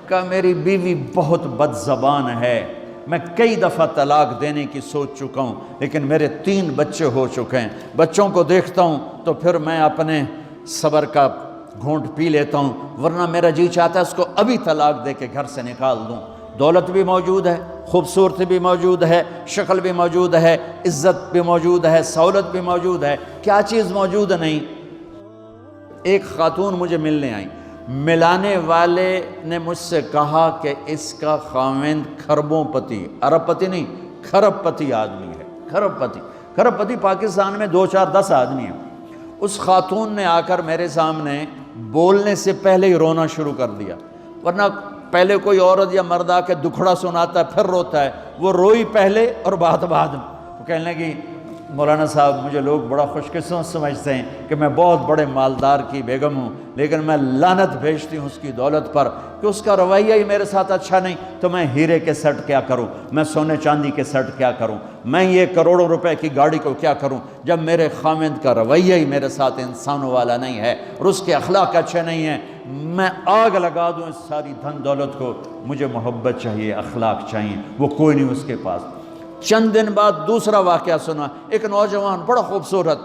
کہ میری بیوی بہت بد زبان ہے، میں کئی دفعہ طلاق دینے کی سوچ چکا ہوں، لیکن میرے 3 بچے ہو چکے ہیں، بچوں کو دیکھتا ہوں تو پھر میں اپنے صبر کا گھونٹ پی لیتا ہوں، ورنہ میرا جی چاہتا ہے اس کو ابھی طلاق دے کے گھر سے نکال دوں۔ دولت بھی موجود ہے، خوبصورتی بھی موجود ہے، شکل بھی موجود ہے، عزت بھی موجود ہے، سہولت بھی موجود ہے، کیا چیز موجود نہیں؟ ایک خاتون مجھے ملنے آئی، ملانے والے نے مجھ سے کہا کہ اس کا خاوند کھربوں پتی، ارب پتی نہیں، کھرب پتی آدمی ہے، کھرب پتی پاکستان میں 2 4 10 آدمی ہیں۔ اس خاتون نے آ کر میرے سامنے بولنے سے پہلے ہی رونا شروع کر دیا، ورنہ پہلے کوئی عورت یا مرد آ کے دکھڑا سناتا ہے پھر روتا ہے، وہ روئی پہلے اور بعد وہ کہنے لگی مولانا صاحب مجھے لوگ بڑا خوش قسمت سمجھتے ہیں کہ میں بہت بڑے مالدار کی بیگم ہوں، لیکن میں لعنت بھیجتی ہوں اس کی دولت پر کہ اس کا رویہ ہی میرے ساتھ اچھا نہیں، تو میں ہیرے کے سیٹ کیا کروں، میں سونے چاندی کے سیٹ کیا کروں، میں یہ کروڑوں روپے کی گاڑی کو کیا کروں جب میرے خاوند کا رویہ ہی میرے ساتھ انسانوں والا نہیں ہے اور اس کے اخلاق اچھے نہیں ہیں۔ میں آگ لگا دوں اس ساری دھن دولت کو، مجھے محبت چاہیے، اخلاق چاہیے، وہ کوئی نہیں اس کے پاس۔ چند دن بعد دوسرا واقعہ سنا، ایک نوجوان بڑا خوبصورت،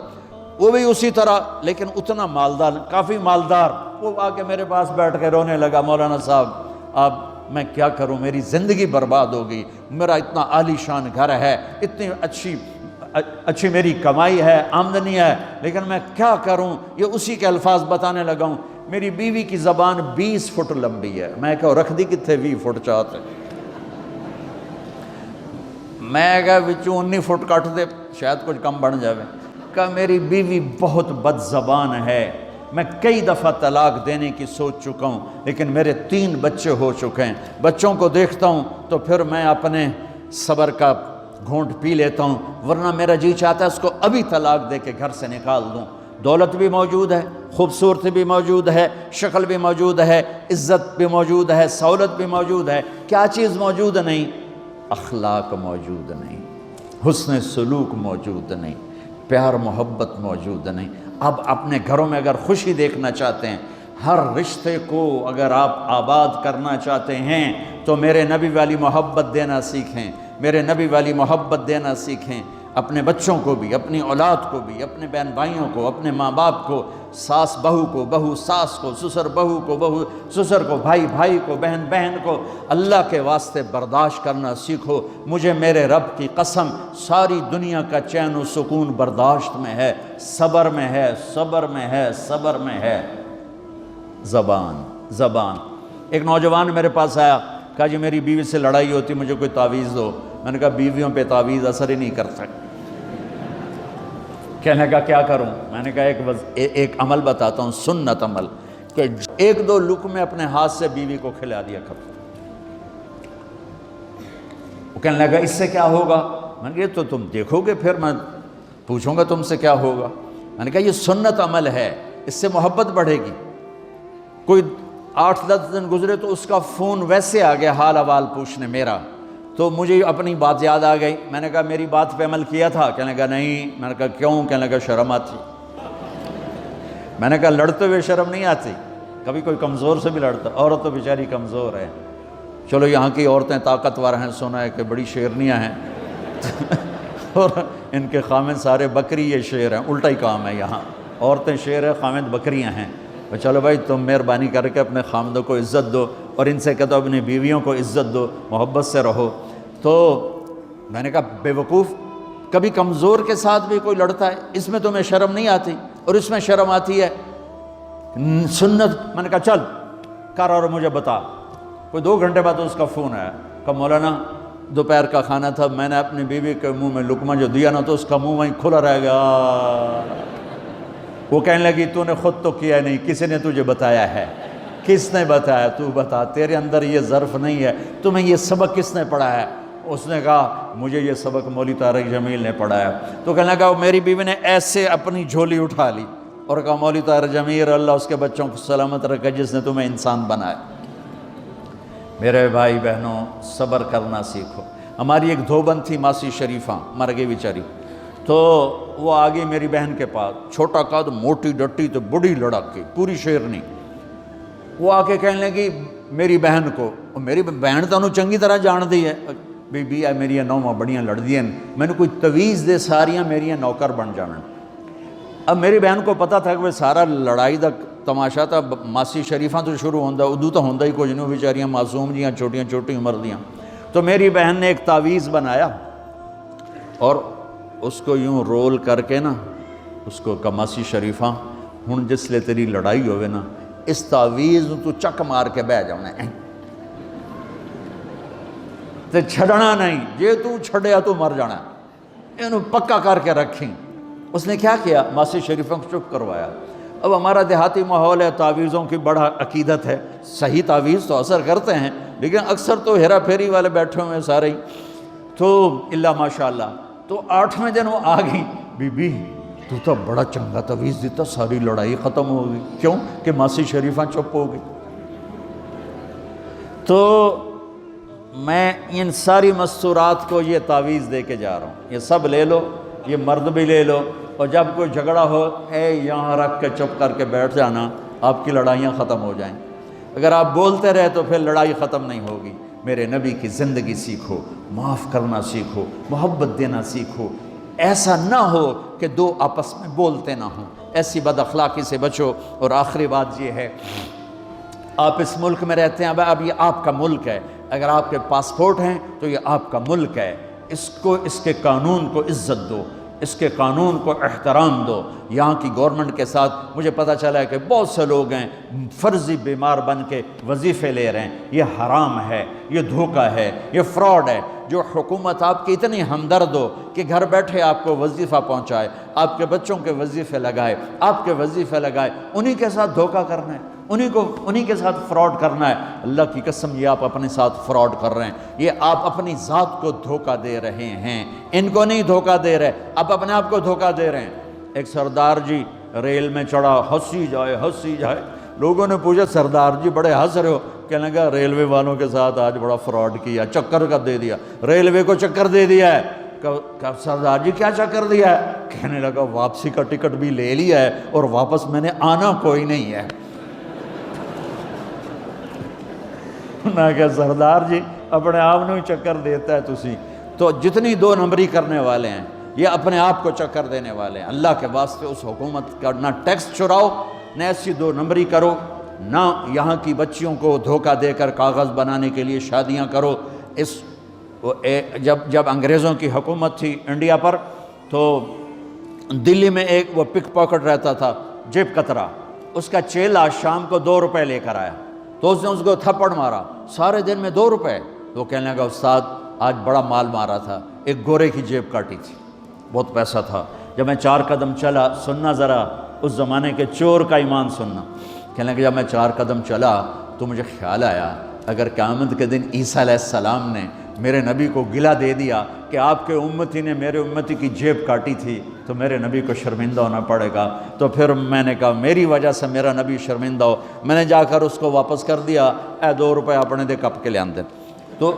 وہ بھی اسی طرح لیکن اتنا مالدار، کافی مالدار، وہ آ کے میرے پاس بیٹھ کے رونے لگا، مولانا صاحب اب میں کیا کروں، میری زندگی برباد ہو گئی، میرا اتنا عالی شان گھر ہے، اتنی اچھی میری کمائی ہے، آمدنی ہے، لیکن میں کیا کروں۔ یہ اسی کے الفاظ بتانے لگا ہوں، میری بیوی کی زبان 20 فٹ لمبی ہے، میں کہا رکھ دی کتنے 20 فٹ چاہتے، میں کہا وچوں 19 فٹ کٹ دے شاید کچھ کم بن جاوے، کہ میری بیوی بہت بد زبان ہے، میں کئی دفعہ طلاق دینے کی سوچ چکا ہوں، لیکن میرے 3 بچے ہو چکے ہیں، بچوں کو دیکھتا ہوں تو پھر میں اپنے صبر کا گھونٹ پی لیتا ہوں، ورنہ میرا جی چاہتا ہے اس کو ابھی طلاق دے کے گھر سے نکال دوں۔ دولت بھی موجود ہے، خوبصورتی بھی موجود ہے، شکل بھی موجود ہے، عزت بھی موجود ہے، سہولت بھی موجود ہے، کیا چیز موجود نہیں؟ اخلاق موجود نہیں، حسن سلوک موجود نہیں، پیار محبت موجود نہیں۔ اب اپنے گھروں میں اگر خوشی دیکھنا چاہتے ہیں، ہر رشتے کو اگر آپ آباد کرنا چاہتے ہیں تو میرے نبی والی محبت دینا سیکھیں، میرے نبی والی محبت دینا سیکھیں، اپنے بچوں کو بھی، اپنی اولاد کو بھی، اپنے بہن بھائیوں کو، اپنے ماں باپ کو، ساس بہو کو، بہو ساس کو، سسر بہو کو، بہو سسر کو، بھائی بھائی کو، بہن بہن کو، اللہ کے واسطے برداشت کرنا سیکھو۔ مجھے میرے رب کی قسم ساری دنیا کا چین و سکون برداشت میں ہے، صبر میں ہے، صبر میں ہے، صبر میں ہے۔ زبان ایک نوجوان میرے پاس آیا، کہا جی میری بیوی سے لڑائی ہوتی، مجھے کوئی تعویذ دو۔ میں نے کہا بیویوں پہ تعویذ اثر ہی نہیں کرتا۔ کہنے کا کیا کروں؟ میں نے کہا ایک عمل بتاتا ہوں، سنت عمل، کہ 1-2 لقمے اپنے ہاتھ سے بیوی کو کھلا دیا کرو۔ وہ کہنے لگا اس سے کیا ہوگا؟ میں نے کہا تو تم دیکھو گے، پھر میں پوچھوں گا تم سے کیا ہوگا۔ میں نے کہا یہ سنت عمل ہے، اس سے محبت بڑھے گی۔ کوئی 8-10 دن گزرے تو اس کا فون ویسے آ گیا حال احوال پوچھنے میرا، تو مجھے اپنی بات یاد آ گئی۔ میں نے کہا میری بات پہ عمل کیا تھا؟ کہنے لگا نہیں۔ میں نے کہا کیوں؟ کہنے لگا شرم آتی۔ میں نے کہا لڑتے ہوئے شرم نہیں آتی؟ کبھی کوئی کمزور سے بھی لڑتا، عورت تو بیچاری کمزور ہے، چلو یہاں کی عورتیں طاقتور ہیں، سنا ہے کہ بڑی شیرنیاں ہیں اور ان کے خامد سارے بکری، یہ شیر ہیں، الٹا ہی کام ہے، یہاں عورتیں شیر ہے، خامد بکریاں ہیں۔ چلو بھائی تم مہربانی کر کے اپنے خامدوں کو عزت دو، اور ان سے کہتا اپنی بیویوں کو عزت دو، محبت سے رہو۔ تو میں نے کہا بے وقوف، کبھی کمزور کے ساتھ بھی کوئی لڑتا ہے، اس میں تمہیں شرم نہیں آتی اور اس میں شرم آتی ہے؟ سنت۔ میں نے کہا چل کر اور مجھے بتا۔ کوئی 2 گھنٹے بعد اس کا فون آیا، کہا مولانا دوپہر کا کھانا تھا، میں نے اپنی بیوی کے منہ میں لقمہ جو دیا نا تو اس کا منہ وہیں کھلا رہ گیا۔ وہ کہنے لگی تو نے خود تو کیا نہیں، کسی نے تجھے بتایا ہے؟ کس نے بتایا؟ تو بتا، تیرے اندر یہ ظرف نہیں ہے، تمہیں یہ سبق کس نے پڑھایا ہے؟ اس نے کہا مجھے یہ سبق مولوی طارق جمیل نے پڑھایا۔ تو کہنے لگا میری بیوی نے ایسے اپنی جھولی اٹھا لی اور کہا مولوی طارق جمیل اللہ اس کے بچوں کو سلامت رکھے جس نے تمہیں انسان بنایا۔ میرے بھائی بہنوں صبر کرنا سیکھو۔ ہماری ایک دھوبند تھی ماسی شریفہ، مر گئی بیچاری، تو وہ آ گئی میری بہن کے پاس، چھوٹا قد، موٹی ڈٹی تو بڑی لڑک کی، پوری شیرنی۔ وہ آ کے کہنے لگی میری بہن کو، میری بہن تو انہوں چنگی طرح جان دی ہے، بی بی میری نوواں بڑیاں لڑدیاں، میں نے کوئی تویز دے ساریاں میری نوکر بن جانا۔ اب میری بہن کو پتہ تھا کہ وہ سارا لڑائی دا تماشا تھا ماسی شریفاں تو شروع ہوندہ، ادو تو ہوندہ ہی کچھ نہیں، بیچاریاں معصوم جیاں چھوٹیاں چھوٹی عمر دیاں۔ تو میری بہن نے ایک تعویذ بنایا اور اس کو یوں رول کر کے نا اس کو کماسی شریفاں ہن جس لے تیری لڑائی ہوئے نا اس تعویذ تو چک مار کے بہ جاؤنا ہے تے چھڑنا نہیں، جے تو چھڑیا تو مر جانا، انہوں پکا کر کے رکھیں۔ اس نے کیا کیا؟ ماسی شریفوں کو چپ کروایا۔ اب ہمارا دیہاتی ماحول ہے، تعویذوں کی بڑا عقیدت ہے، صحیح تعویذ تو اثر کرتے ہیں لیکن اکثر تو ہیرا پھیری والے بیٹھے ہوئے سارے ہی، تو اللہ ماشاءاللہ۔ تو 8ویں دن وہ آ گئی، بی بی تو بڑا چنگا تعویذ دیتا، ساری لڑائی ختم ہو گئی۔ کیوں کہ ماسی شریفاں چپ ہو گئی۔ تو میں ان ساری مستورات کو یہ تعویذ دے کے جا رہا ہوں، یہ سب لے لو، یہ مرد بھی لے لو، اور جب کوئی جھگڑا ہو اے یہاں رکھ کے چپ کر کے بیٹھ جانا، آپ کی لڑائیاں ختم ہو جائیں۔ اگر آپ بولتے رہے تو پھر لڑائی ختم نہیں ہوگی۔ میرے نبی کی زندگی سیکھو، معاف کرنا سیکھو، محبت دینا سیکھو، ایسا نہ ہو کہ دو آپس میں بولتے نہ ہوں، ایسی بد اخلاقی سے بچو۔ اور آخری بات یہ ہے، آپ اس ملک میں رہتے ہیں، اب یہ آپ کا ملک ہے، اگر آپ کے پاسپورٹ ہیں تو یہ آپ کا ملک ہے، اس کو، اس کے قانون کو عزت دو، اس کے قانون کو احترام دو۔ یہاں کی گورنمنٹ کے ساتھ مجھے پتہ چلا ہے کہ بہت سے لوگ ہیں فرضی بیمار بن کے وظیفے لے رہے ہیں، یہ حرام ہے، یہ دھوکہ ہے، یہ فراڈ ہے۔ جو حکومت آپ کی اتنی ہمدرد ہو کہ گھر بیٹھے آپ کو وظیفہ پہنچائے، آپ کے بچوں کے وظیفے لگائے، آپ کے وظیفے لگائے، انہی کے ساتھ دھوکہ کرنا ہے، انہی کے ساتھ فراڈ کرنا ہے۔ اللہ کی قسم یہ آپ اپنے ساتھ فراڈ کر رہے ہیں، یہ آپ اپنی ذات کو دھوکہ دے رہے ہیں، ان کو نہیں دھوکہ دے رہے، آپ اپنے آپ کو دھوکہ دے رہے ہیں۔ ایک سردار جی ریل میں چڑھا، ہنسی جائے، لوگوں نے پوچھا سردار جی بڑے ہنس رہے ہو؟ کہنے لگا ریلوے والوں کے ساتھ آج بڑا فراڈ کیا، چکر کا دے دیا، ریلوے کو چکر دے دیا ہے۔ سردار جی کیا چکر دیا ہے؟ کہنے لگا واپسی کا ٹکٹ بھی لے لیا ہے اور واپس میں نے آنا کوئی نہیں ہے۔ میں کہا سردار جی اپنے آپ نے چکر دیتا ہے تسی تو جتنی 2 نمبری کرنے والے ہیں یہ اپنے آپ کو چکر دینے والے ہیں۔ اللہ کے واسطے اس حکومت کا نہ ٹیکس چراؤ، نہ ایسی 2 نمبری کرو، نہ یہاں کی بچیوں کو دھوکہ دے کر کاغذ بنانے کے لیے شادیاں کرو۔ جب انگریزوں کی حکومت تھی انڈیا پر تو دلی میں ایک وہ پک پاکٹ رہتا تھا جیب کترا، اس کا چیلا شام کو 2 روپے لے کر آیا تو اس نے اس کو تھپڑ مارا، سارے دن میں 2 روپے۔ تو کہنے لگا استاد آج بڑا مال مارا تھا، ایک گورے کی جیب کاٹی تھی، بہت پیسہ تھا۔ جب میں 4 قدم چلا، سننا ذرا اس زمانے کے چور کا ایمان سننا، کہنے لگا جب میں 4 قدم چلا تو مجھے خیال آیا اگر قیامت کے دن عیسیٰ علیہ السلام نے میرے نبی کو گلہ دے دیا کہ آپ کے امتی نے میرے امتی کی جیب کاٹی تھی تو میرے نبی کو شرمندہ ہونا پڑے گا۔ تو پھر میں نے کہا میری وجہ سے میرا نبی شرمندہ ہو، میں نے جا کر اس کو واپس کر دیا، اے 2 روپے اپنے دے کپ کے لے آندے۔ تو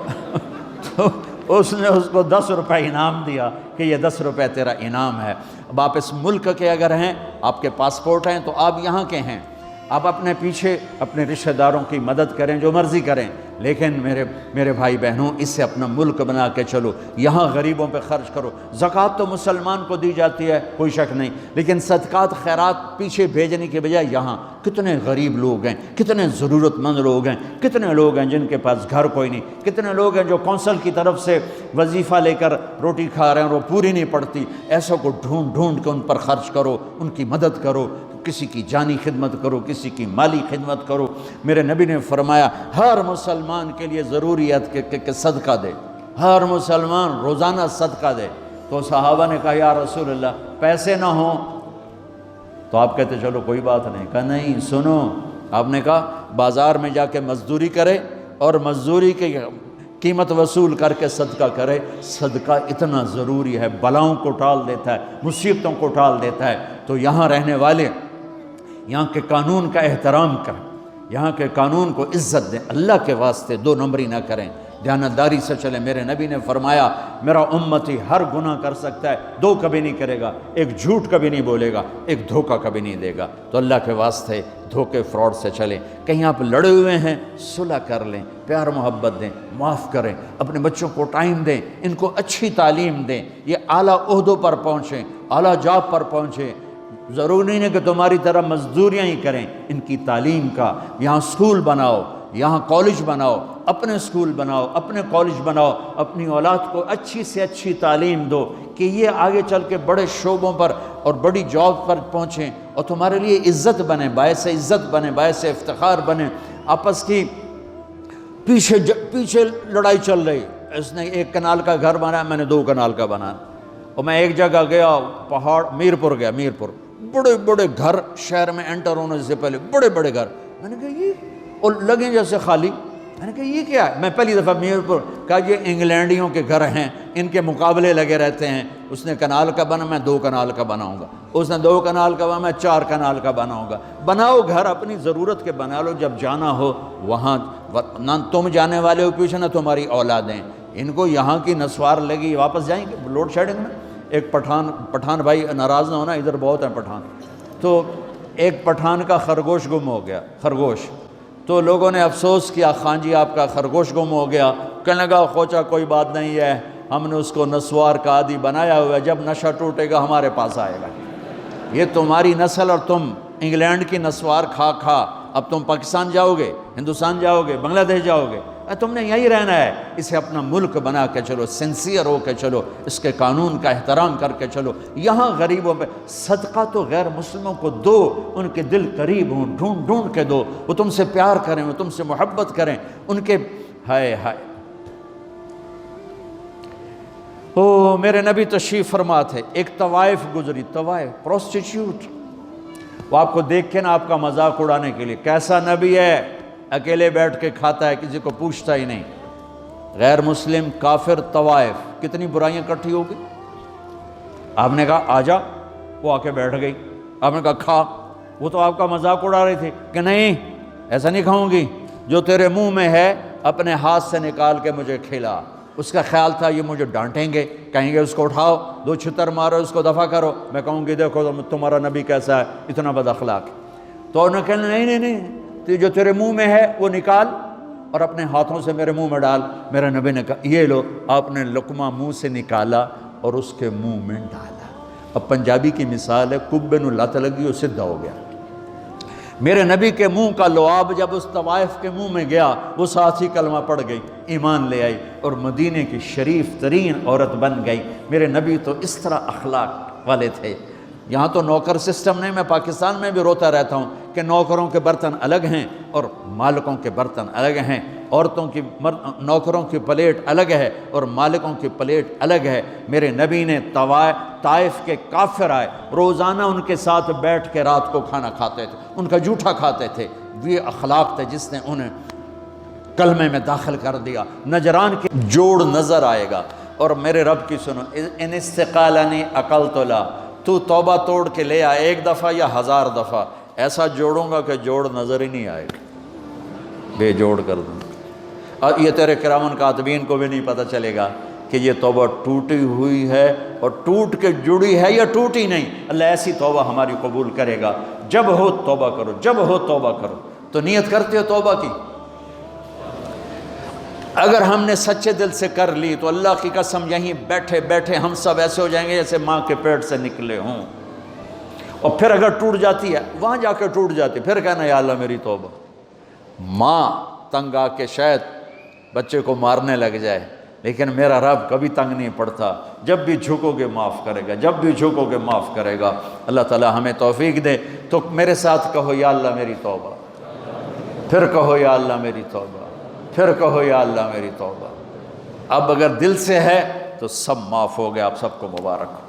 اس نے اس کو 10 روپے انعام دیا کہ یہ 10 روپے تیرا انعام ہے۔ اب آپ اس ملک کے اگر ہیں، آپ کے پاسپورٹ ہیں تو آپ یہاں کے ہیں، آپ اپنے پیچھے اپنے رشتہ داروں کی مدد کریں، جو مرضی کریں، لیکن میرے بھائی بہنوں اسے اپنا ملک بنا کے چلو، یہاں غریبوں پہ خرچ کرو۔ زکوٰۃ تو مسلمان کو دی جاتی ہے کوئی شک نہیں، لیکن صدقات خیرات پیچھے بھیجنے کے بجائے یہاں کتنے غریب لوگ ہیں، کتنے ضرورت مند لوگ ہیں، کتنے لوگ ہیں جن کے پاس گھر کوئی نہیں، کتنے لوگ ہیں جو کونسل کی طرف سے وظیفہ لے کر روٹی کھا رہے ہیں اور وہ پوری نہیں پڑتی، ایسوں کو ڈھونڈ کے ان پر خرچ کرو، ان کی مدد کرو، کسی کی جانی خدمت کرو، کسی کی مالی خدمت کرو۔ میرے نبی نے فرمایا ہر مسلمان کے لیے ضروری ہے کہ صدقہ دے، ہر مسلمان روزانہ صدقہ دے۔ تو صحابہ نے کہا یا رسول اللہ پیسے نہ ہوں تو آپ کہتے چلو کوئی بات نہیں۔ کہا نہیں سنو، آپ نے کہا بازار میں جا کے مزدوری کرے اور مزدوری کی قیمت وصول کر کے صدقہ کرے، صدقہ اتنا ضروری ہے، بلاؤں کو ٹال دیتا ہے، مصیبتوں کو ٹال دیتا ہے۔ تو یہاں رہنے والے یہاں کے قانون کا احترام کریں، یہاں کے قانون کو عزت دیں، اللہ کے واسطے 2 نمبری نہ کریں۔ دیانتداری سے چلیں۔ میرے نبی نے فرمایا میرا امتی ہر گناہ کر سکتا ہے، دو کبھی نہیں کرے گا، ایک جھوٹ کبھی نہیں بولے گا، ایک دھوکہ کبھی نہیں دے گا۔ تو اللہ کے واسطے دھوکے فراڈ سے چلیں۔ کہیں آپ لڑے ہوئے ہیں صلح کر لیں، پیار محبت دیں، معاف کریں، اپنے بچوں کو ٹائم دیں، ان کو اچھی تعلیم دیں، یہ اعلیٰ عہدوں پر پہنچیں، اعلیٰ جاب پر پہنچیں۔ ضروری نہیں ہے کہ تمہاری طرح مزدوریاں ہی کریں، ان کی تعلیم کا یہاں سکول بناؤ، یہاں کالج بناؤ، اپنے سکول بناؤ، اپنے کالج بناؤ، اپنی اولاد کو اچھی سے اچھی تعلیم دو کہ یہ آگے چل کے بڑے شعبوں پر اور بڑی جاب پر پہنچیں اور تمہارے لیے عزت بنے، باعث عزت بنے، باعث افتخار بنے۔ آپس کی پیچھے لڑائی چل رہی، اس نے 1 کنال کا گھر بنایا، میں نے 2 کنال کا بنایا، اور میں ایک جگہ گیا پہاڑ میرپور گیا، میرپور بڑے بڑے گھر شہر میں انٹر ہونے سے پہلے بڑے بڑے گھر، میں نے کہا یہ اور لگیں جیسے خالی، میں نے کہا یہ کیا ہے؟ میں پہلی دفعہ میرپور کہا یہ انگلینڈیوں کے گھر ہیں، ان کے مقابلے لگے رہتے ہیں، اس نے کنال کا بنا، میں 2 کنال کا بناؤں گا، اس نے 2 کنال کا بنا، میں 4 کنال کا بناؤں گا۔ بناؤ گھر اپنی ضرورت کے بنا لو، جب جانا ہو وہاں نہ تم جانے والے ہو پیچھے نہ تمہاری اولادیں، ان کو یہاں کی نسوار لگی واپس جائیں گے لوڈ شیڈنگ میں۔ ایک پٹھان بھائی ناراض نہ ہونا، ادھر بہت ہیں پٹھان، تو ایک پٹھان کا خرگوش گم ہو گیا، خرگوش، تو لوگوں نے افسوس کیا خان جی آپ کا خرگوش گم ہو گیا، کہنے لگا خوچا کوئی بات نہیں ہے، ہم نے اس کو نسوار کا عادی بنایا ہوا ہے، جب نشہ ٹوٹے گا ہمارے پاس آئے گا۔ یہ تمہاری نسل اور تم انگلینڈ کی نسوار کھا کھا اب تم پاکستان جاؤ گے، ہندوستان جاؤ گے، بنگلہ دیش جاؤ گے، تم نے یہی رہنا ہے۔ اسے اپنا ملک بنا کے چلو، سنسیئر ہو کے چلو، اس کے قانون کا احترام کر کے چلو۔ یہاں غریبوں پہ صدقہ تو غیر مسلموں کو دو، ان کے دل قریب ہوں، ڈھونڈ ڈھونڈ کے دو، وہ تم سے پیار کریں، وہ تم سے محبت کریں، ان کے ہائے ہائے۔ او میرے نبی تشریف فرما تھے، ایک طوائف گزری، طوائف پروسٹیٹیوٹ، وہ آپ کو دیکھ کے نا آپ کا مذاق اڑانے کے لیے، کیسا نبی ہے، اکیلے بیٹھ کے کھاتا ہے، کسی کو پوچھتا ہی نہیں۔ غیر مسلم، کافر، طوائف، کتنی برائیاں اکٹھی ہو گئی۔ آپ نے کہا آ جا، وہ آ کے بیٹھ گئی، آپ نے کہا کھا، وہ تو آپ کا مذاق اڑا رہی تھی کہ نہیں ایسا نہیں کھاؤں گی، جو تیرے منہ میں ہے اپنے ہاتھ سے نکال کے مجھے کھلا۔ اس کا خیال تھا یہ مجھے ڈانٹیں گے، کہیں گے اس کو اٹھاؤ، 2 چھتر مارو، اس کو دفع کرو، میں کہوں گی دیکھو تمہارا نبی کیسا ہے، اتنا بد اخلاق۔ تو انہوں نے کہا نہیں، جو تیرے منہ میں ہے وہ نکال اور اپنے ہاتھوں سے میرے منہ میں ڈال۔ میرے نبی نے کہا یہ لو، آپ نے لقمہ منہ سے نکالا اور اس کے منہ میں ڈالا۔ اب پنجابی کی مثال ہے، کبے نو لت لگی اور سدھا ہو گیا۔ میرے نبی کے منہ کا لعاب جب اس طوائف کے منہ میں گیا، وہ ساتھ ہی کلمہ پڑھ گئی، ایمان لے آئی اور مدینے کی شریف ترین عورت بن گئی۔ میرے نبی تو اس طرح اخلاق والے تھے۔ یہاں تو نوکر سسٹم نہیں، میں پاکستان میں بھی روتا رہتا ہوں کہ نوکروں کے برتن الگ ہیں اور مالکوں کے برتن الگ ہیں، عورتوں کی نوکروں کی پلیٹ الگ ہے اور مالکوں کی پلیٹ الگ ہے۔ میرے نبی نے طائف کے کافر آئے، روزانہ ان کے ساتھ بیٹھ کے رات کو کھانا کھاتے تھے، ان کا جھوٹا کھاتے تھے۔ یہ اخلاق تھے جس نے انہیں کلمے میں داخل کر دیا۔ نجران کے جوڑ نظر آئے گا، اور میرے رب کی سنو، ان استقالنی عقلت لا، تو توبہ توڑ کے لے آئے 1 دفعہ یا 1000 دفعہ، ایسا جوڑوں گا کہ جوڑ نظر ہی نہیں آئے گا، بے جوڑ کر دوں۔ اور یہ تیرے کرامن کاتبین کو بھی نہیں پتہ چلے گا کہ یہ توبہ ٹوٹی ہوئی ہے اور ٹوٹ کے جڑی ہے یا ٹوٹی نہیں۔ اللہ ایسی توبہ ہماری قبول کرے گا۔ جب ہو توبہ کرو، جب ہو توبہ کرو۔ تو نیت کرتے ہو توبہ کی؟ اگر ہم نے سچے دل سے کر لی تو اللہ کی قسم یہیں بیٹھے بیٹھے ہم سب ایسے ہو جائیں گے جیسے ماں کے پیٹ سے نکلے ہوں۔ اور پھر اگر ٹوٹ جاتی ہے، وہاں جا کے ٹوٹ جاتی، پھر کہنا یا اللہ میری توبہ۔ ماں تنگ آ کے شاید بچے کو مارنے لگ جائے، لیکن میرا رب کبھی تنگ نہیں پڑتا، جب بھی جھکو گے معاف کرے گا، جب بھی جھکو گے معاف کرے گا۔ اللہ تعالی ہمیں توفیق دے۔ تو میرے ساتھ کہو یا اللہ میری توبہ، پھر کہو یا اللہ میری توبہ، پھر کہو یا اللہ میری توبہ۔ اب اگر دل سے ہے تو سب معاف ہو گیا۔ آپ سب کو مبارک ہو۔